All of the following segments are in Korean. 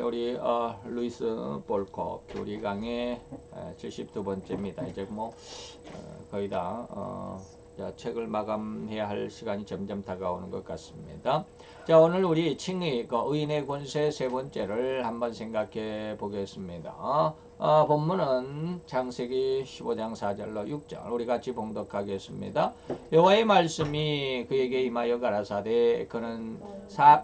우리 루이스 볼컵 교리 강의 72번째입니다. 이제 뭐 거의 다 책을 마감해야 할 시간이 점점 다가오는 것 같습니다. 자, 오늘 우리 칭의 의인의 권세 세 번째를 한번 생각해 보겠습니다. 본문은 창세기 15장 4절로 6절 우리 같이 봉독하겠습니다. 여호와의 말씀이 그에게 임하여 가라사대 그는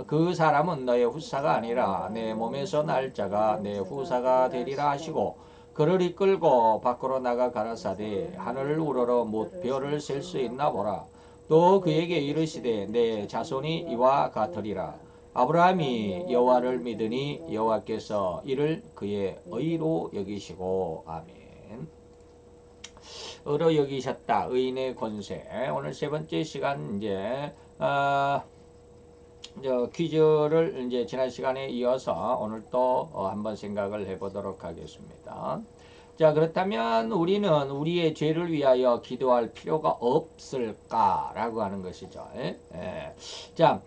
그 사람은 너의 후사가 아니라 내 몸에서 날 자가 내 후사가 되리라 하시고 그를 이끌고 밖으로 나가 가라사대 하늘을 우러러 못 별을 셀 수 있나 보라. 또 그에게 이르시되 내 자손이 이와 같으리라. 아브라함이 여호와를 믿으니 여호와께서 이를 그의 의로 여기시고 아멘. 의로 여기셨다. 의인의 권세. 오늘 세 번째 시간 이제 퀴즈를 이제 지난 시간에 이어서 오늘 또 한번 생각을 해보도록 하겠습니다. 자, 그렇다면 우리는 우리의 죄를 위하여 기도할 필요가 없을까라고 하는 것이죠. 자,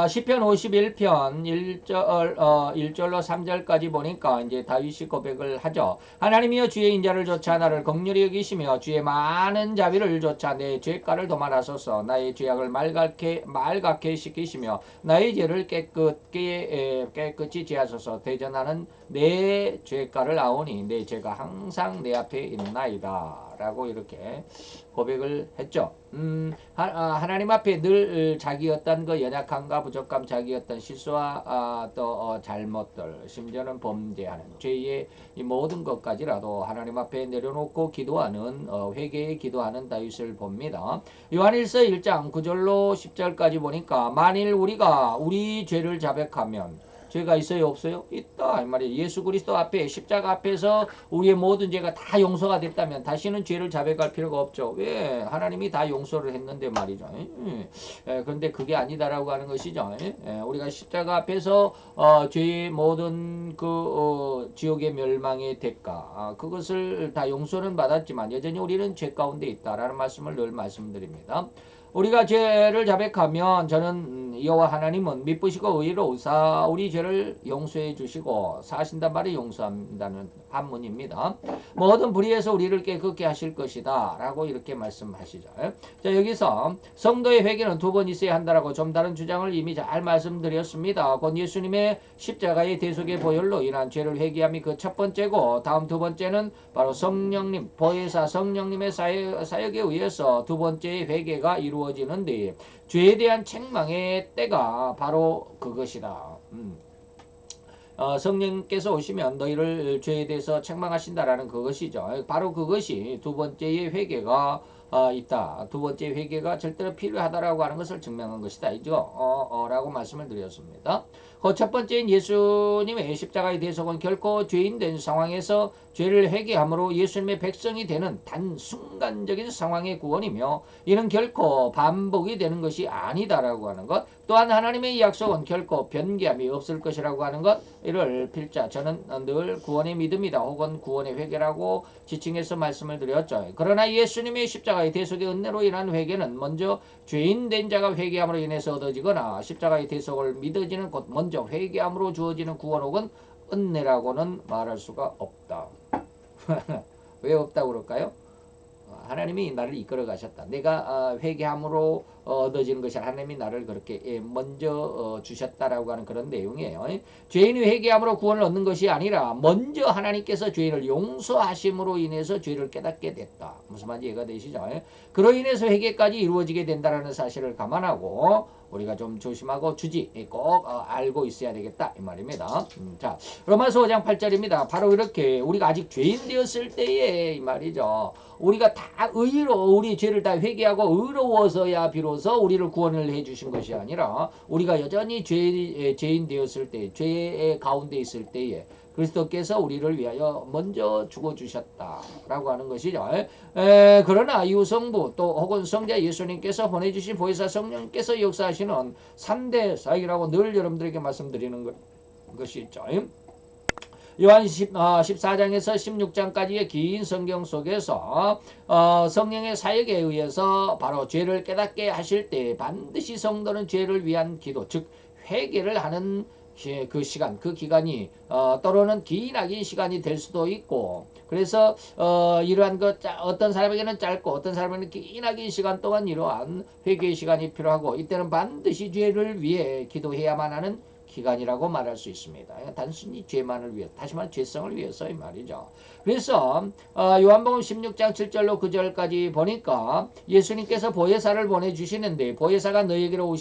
시편 51편 1절로 3절까지 보니까 이제 다윗이 고백을 하죠. 하나님이여 주의 인자를 좇아 나를 긍휼히 여기시며 주의 많은 자비를 좇아 내 죄가를 도말하소서. 나의 죄악을 말갛게 씻기시며 나의 죄를 깨끗이 제하소서. 대전하는 내 죄가를 아오니 내 죄가 항상 내 앞에 있나이다 라고 이렇게 고백을 했죠. 하나님 앞에 늘 자기 어떤 그 연약함과 부족함, 자기 어떤 실수와 또 잘못들, 심지어는 범죄하는 죄의 이 모든 것까지라도 하나님 앞에 내려놓고 기도하는 회개에 기도하는 다윗을 봅니다. 요한일서 1장 9절로 10절까지 보니까 만일 우리가 우리 죄를 자백하면 죄가 있어요 없어요? 있다 이 말이에요. 예수 그리스도 앞에 십자가 앞에서 우리의 모든 죄가 다 용서가 됐다면 다시는 죄를 자백할 필요가 없죠. 왜? 하나님이 다 용서를 했는데 말이죠. 그런데 그게 아니다라고 하는 것이죠. 우리가 십자가 앞에서 죄의 모든 그 지옥의 멸망의 대가 그것을 다 용서는 받았지만 여전히 우리는 죄 가운데 있다라는 말씀을 늘 말씀드립니다. 우리가 죄를 자백하면 저는 여호와 하나님은 미쁘시고 의로우사 우리 죄를 용서해 주시고 사하신단 말에 용서한다는 한문입니다. 모든 불의에서 우리를 깨끗게 하실 것이다 라고 이렇게 말씀하시죠. 자, 여기서 성도의 회개는 두 번 있어야 한다라고 좀 다른 주장을 이미 잘 말씀드렸습니다. 곧 예수님의 십자가의 대속의 보혈로 인한 죄를 회개함이 그 첫 번째고 다음 두 번째는 바로 성령님 보혜사 성령님의 사역에 의해서 두 번째의 회개가 이루어지는데 죄에 대한 책망의 때가 바로 그것이다. 성령께서 오시면 너희를 죄에 대해서 책망하신다라는 그것이죠. 바로 그것이 두 번째의 회개가 있다. 두 번째 회개가 절대로 필요하다라고 하는 것을 증명한 것이다. 이죠. 라고 말씀을 드렸습니다. 그 첫 번째인 예수님의 십자가의 대속은 결코 죄인 된 상황에서 죄를 회개함으로 예수님의 백성이 되는 단 순간적인 상황의 구원이며 이는 결코 반복이 되는 것이 아니다라고 하는 것. 또한 하나님의 약속은 결코 변개함이 없을 것이라고 하는 것. 이를 필자 저는 늘 구원의 믿음이다 혹은 구원의 회개라고 지칭해서 말씀을 드렸죠. 그러나 예수님의 십자가의 대속의 은혜로 인한 회개는 먼저 죄인 된 자가 회개함으로 인해서 얻어지거나 십자가의 대속을 믿어지는 곧 먼저 회개함으로 주어지는 구원 혹은 은혜라고는 말할 수가 없다. 왜 없다고 그럴까요? 하나님이 나를 이끌어 가셨다. 내가 회개함으로 얻어지는 것이 하나님이 나를 그렇게 먼저 주셨다라고 하는 그런 내용이에요. 죄인이 회개함으로 구원을 얻는 것이 아니라 먼저 하나님께서 죄인을 용서하심으로 인해서 죄를 깨닫게 됐다. 무슨 말인지 이해가 되시죠? 그로 인해서 회개까지 이루어지게 된다는 사실을 감안하고 우리가 좀 조심하고 주지 꼭 알고 있어야 되겠다 이 말입니다. 자, 로마서 5장 8절입니다. 바로 이렇게 우리가 아직 죄인 되었을 때에 이 말이죠. 우리가 다 우리 죄를 다 회개하고 의로워서야 비로소 우리를 구원을 해주신 것이 아니라 우리가 여전히 죄인 되었을 때 죄의 가운데 있을 때에 그리스도께서 우리를 위하여 먼저 죽어주셨다라고 하는 것이죠. 그러나 이후 성부 또 혹은 성자 예수님께서 보내주신 보혜사 성령께서 역사하시는 3대 사역이라고 늘 여러분들에게 말씀드리는 것이 있죠. 요한 14장에서 16장까지의 긴 성경 속에서 성령의 사역에 의해서 바로 죄를 깨닫게 하실 때 반드시 성도는 죄를 위한 기도 즉 회개를 하는 그 시간, 그 기간이 때로는 기나긴 시간이 될 수도 있고, 그래서 이러한 어떤 사람에게는 짧고 어떤 사람에게는 기나긴 시간 동안 이러한 회개의 시간이 필요하고, 이때는 반드시 죄를 위해 기도해야만 하는 기간이라고 말할 수 있습니다. 단순히 죄만을 위해, 다시 말해 죄성을 위해서 이 말이죠. 그래서 요한복음 16장 7절로 9절까지 보니까 예수님께서 보혜사를 보내주시는데, 보혜사가 너에게로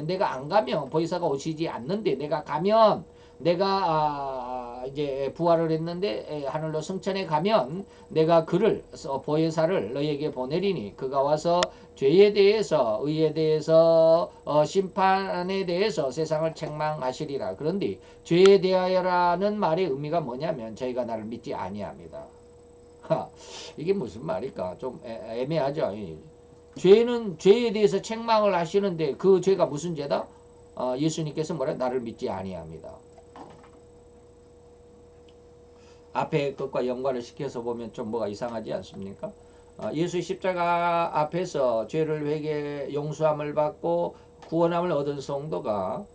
내가 안 가면 보혜사가 오시지 않는데, 내가 가면, 내가 이제 부활을 했는데 하늘로 승천해 가면 내가 그를, 보혜사를 너에게 보내리니 그가 와서 죄에 대해서, 의에 대해서, 심판에 대해서 세상을 책망하시리라. 그런데 죄에 대하여라는 말의 의미가 뭐냐면, 저희가 나를 믿지 아니합니다. 이게 무슨 말일까? 좀 애매하죠. 죄는 죄에 대해서 책망을 하시는데, 그 죄가 무슨 죄다? 예수님께서 뭐래? 나를 믿지 아니합니다. 앞에 것과 연관을 시켜서 보면 좀 뭐가 이상하지 않습니까? 예수 십자가 앞에서 죄를 회개 용서함을 받고 구원함을 얻은 성도가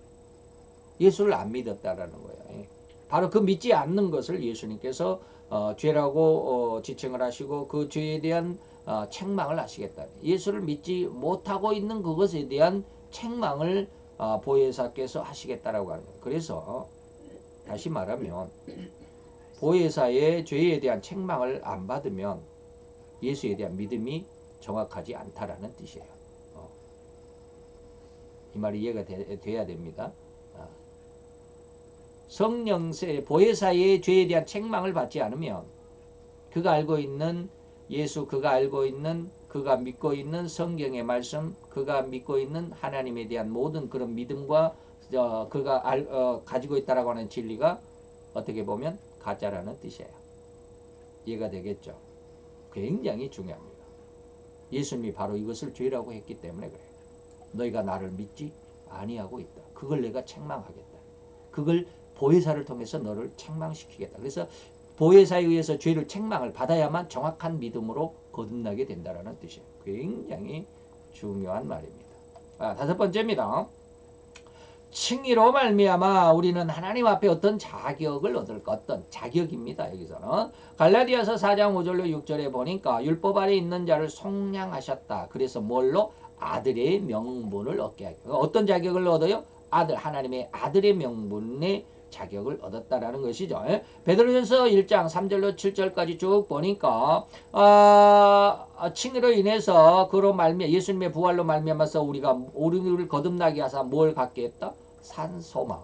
예수를 안 믿었다라는 거예요. 바로 그 믿지 않는 것을 예수님께서 죄라고 지칭을 하시고, 그 죄에 대한 책망을 하시겠다. 예수를 믿지 못하고 있는 그것에 대한 책망을 보혜사께서 하시겠다라고 하는 거예요. 그래서 다시 말하면 보혜사의 죄에 대한 책망을 안 받으면 예수에 대한 믿음이 정확하지 않다라는 뜻이에요. 이 말이 이해가 돼야 됩니다. 성령세 보혜사의 죄에 대한 책망을 받지 않으면 그가 알고 있는 예수, 그가 알고 있는, 그가 믿고 있는 성경의 말씀, 그가 믿고 있는 하나님에 대한 모든 그런 믿음과 그가 가지고 있다라고 하는 진리가 어떻게 보면 가짜라는 뜻이에요. 이해가 되겠죠? 굉장히 중요합니다. 예수님이 바로 이것을 죄라고 했기 때문에 그래요. 너희가 나를 믿지 아니하고 있다. 그걸 내가 책망하겠다. 그걸 보혜사를 통해서 너를 책망시키겠다. 그래서 보혜사에 의해서 죄를 책망을 받아야만 정확한 믿음으로 거듭나게 된다는 뜻이에요. 굉장히 중요한 말입니다. 다섯 번째입니다. 칭의로 말미암아 우리는 하나님 앞에 어떤 자격을 얻을 것, 어떤 자격입니다. 여기서는 갈라디아서 4장 5절로 6절에 보니까 율법 아래 있는 자를 속량하셨다. 그래서 뭘로? 아들의 명분을 얻게 하고. 어떤 자격을 얻어요? 아들, 하나님의 아들의 명분의 자격을 얻었다라는 것이죠. 베드로전서 1장 3절로 7절까지 쭉 보니까 칭의로 인해서 그로 예수님의 부활로 말미암아서 우리를 거듭나게 하사 뭘 갖게 했다? 산소망,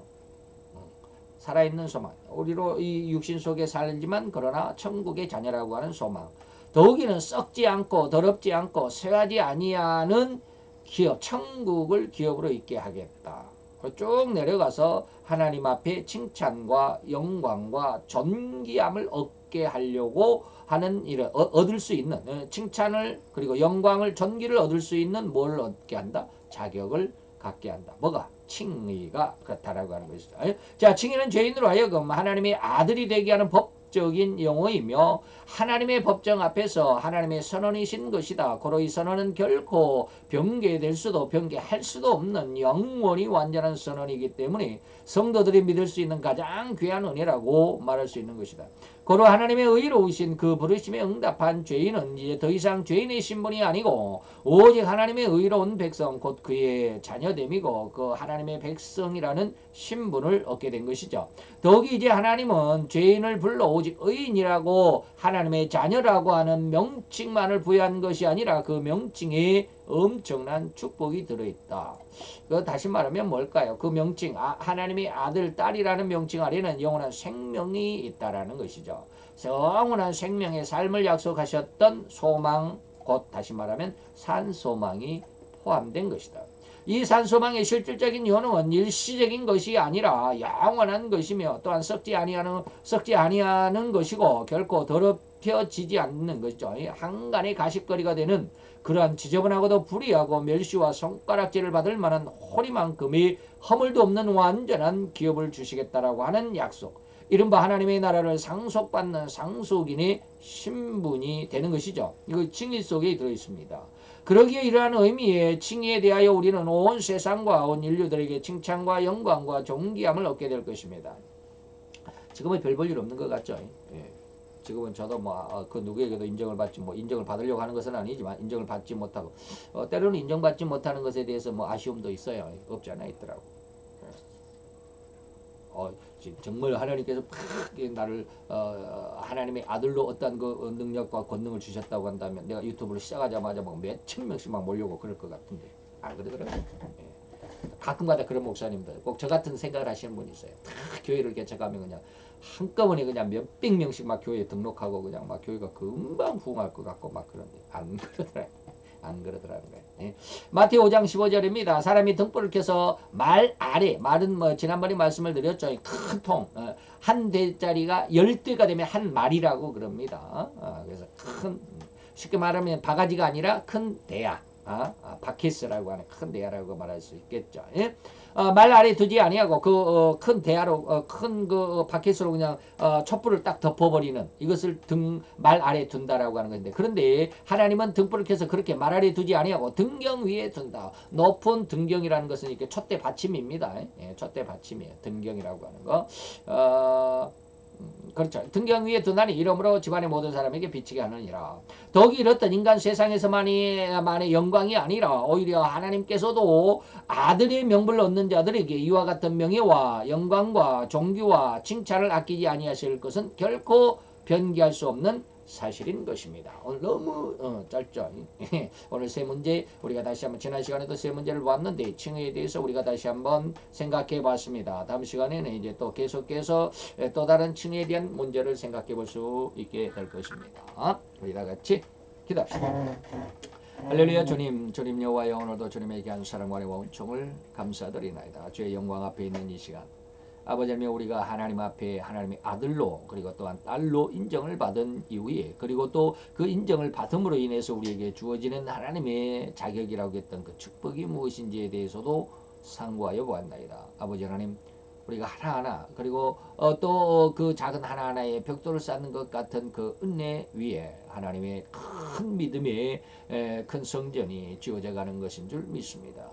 살아있는 소망. 우리로 이 육신 속에 살지만 그러나 천국의 자녀라고 하는 소망. 더욱이는 썩지 않고 더럽지 않고 쇠하지 아니하는 기업, 천국을 기업으로 있게 하겠다. 쭉 내려가서 하나님 앞에 칭찬과 영광과 존귀함을 얻게 하려고 하는 일을 얻을 수 있는, 칭찬을 그리고 영광을 존귀를 얻을 수 있는 뭘 얻게 한다? 자격을 갖게 한다. 뭐가? 칭의가 그렇다라고 하는 것이죠. 자, 칭의는 죄인으로 하여금 하나님의 아들이 되게 하는 법적인 용어이며, 하나님의 법정 앞에서 하나님의 선언이신 것이다. 고로 이 선언은 결코 변개될 수도 변개할 수도 없는 영원히 완전한 선언이기 때문에 성도들이 믿을 수 있는 가장 귀한 은혜라고 말할 수 있는 것이다. 고로 하나님의 의로우신 그 부르심에 응답한 죄인은 이제 더 이상 죄인의 신분이 아니고 오직 하나님의 의로운 백성, 곧 그의 자녀됨이고 그 하나님의 백성이라는 신분을 얻게 된 것이죠. 더욱이 이제 하나님은 죄인을 불러 오직 의인이라고 하나님의 자녀라고 하는 명칭만을 부여한 것이 아니라 그 명칭에 엄청난 축복이 들어있다. 다시 말하면 뭘까요? 그 명칭, 하나님의 아들, 딸이라는 명칭 아래는 영원한 생명이 있다라는 것이죠. 영원한 생명의 삶을 약속하셨던 소망, 곧 다시 말하면 산소망이 포함된 것이다. 이 산소망의 실질적인 효능은 일시적인 것이 아니라 영원한 것이며, 또한 썩지 아니하는 것이고 결코 펴지지 않는 것이죠. 한간의 가십거리가 되는 그러한 지저분하고도 불의하고 멸시와 손가락질을 받을 만한 호리만큼의 허물도 없는 완전한 기업을 주시겠다라고 하는 약속. 이른바 하나님의 나라를 상속받는 상속인의 신분이 되는 것이죠. 이거 칭의 속에 들어있습니다. 그러기에 이러한 의미의 칭의에 대하여 우리는 온 세상과 온 인류들에게 칭찬과 영광과 존귀함을 얻게 될 것입니다. 지금은 별 볼 일 없는 것 같죠. 예. 지금은 저도 그 누구에게도 인정을 받지 인정을 받으려고 하는 것은 아니지만 인정을 받지 못하고 때로는 인정받지 못하는 것에 대해서 아쉬움도 있어요. 없지 않아 있더라고. 정말 하나님께서 팍 나를 하나님의 아들로 어떤 그 능력과 권능을 주셨다고 한다면 내가 유튜브를 시작하자마자 몇천 명씩 몰려고 그럴 것 같은데 안 그러더라고요. 예. 가끔가다 그런 목사님들 꼭 저 같은 생각을 하시는 분이 있어요. 다 교회를 개척하면 그냥 한꺼번에 그냥 몇백 명씩 교회에 등록하고 그냥 교회가 금방 부흥할 것 같고 그런데 안 그러더라고요. 안 그러더라는 거예요. 예. 마태오 5장 15절입니다. 사람이 등불을 켜서 말 아래, 말은 지난번에 말씀을 드렸죠. 큰 통, 한 대짜리가 10대가 되면 한 말이라고 그럽니다. 그래서 쉽게 말하면 바가지가 아니라 큰 대야. 바켓이라고 하는 큰 대야라고 말할 수 있겠죠. 예? 말 아래 두지 아니하고 그 큰 대야로 큰 그 바켓으로 그냥 촛불을 딱 덮어버리는 이것을 말 아래 둔다라고 하는 건데 그런데 하나님은 등불을 켜서 그렇게 말 아래 두지 아니하고 등경 위에 둔다. 높은 등경이라는 것은 이렇게 촛대 받침입니다. 예, 촛대 받침이에요. 등경이라고 하는 거. 그렇죠. 등경 위에 두나니 이러므로 집안의 모든 사람에게 비치게 하느니라. 더욱이 이렇던 인간 세상에서만의 영광이 아니라 오히려 하나님께서도 아들의 명분을 얻는 자들에게 이와 같은 명예와 영광과 존귀와 칭찬을 아끼지 아니하실 것은 결코 변기할 수 없는 사실인 것입니다. 오늘 너무 짧죠. 오늘 세 문제 우리가 다시 한번 지난 시간에도 세 문제를 보았는데 칭의에 대해서 우리가 다시 한번 생각해 봤습니다. 다음 시간에는 이제 또 계속해서 또 다른 칭의에 대한 문제를 생각해 볼 수 있게 될 것입니다. 우리 다 같이 기도합시다. 할렐루야. 주님 여호와여, 오늘도 주님에게 한 사랑과 은총을 감사드리나이다. 주의 영광 앞에 있는 이 시간 아버지 하나님, 우리가 하나님 앞에 하나님의 아들로 그리고 또한 딸로 인정을 받은 이후에 그리고 또 그 인정을 받음으로 인해서 우리에게 주어지는 하나님의 자격이라고 했던 그 축복이 무엇인지에 대해서도 상고하여 보았나이다. 아버지 하나님, 우리가 하나하나 그리고 또 그 작은 하나하나의 벽돌을 쌓는 것 같은 그 은혜 위에 하나님의 큰 믿음의 큰 성전이 지어져 가는 것인 줄 믿습니다.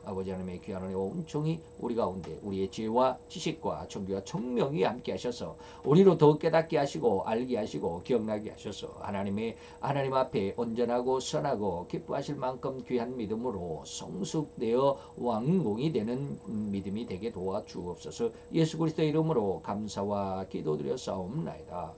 아버지 하나님의 귀한 은혜와 은총이 우리 가운데 우리의 지혜와 지식과 존귀와 청명이 함께 하셔서 우리로 더욱 깨닫게 하시고 알게 하시고 기억나게 하셔서 하나님 앞에 온전하고 선하고 기뻐하실 만큼 귀한 믿음으로 성숙되어 왕궁이 되는 믿음이 되게 도와주옵소서. 예수 그리스도의 이름으로 감사와 기도드려 싸움나이다.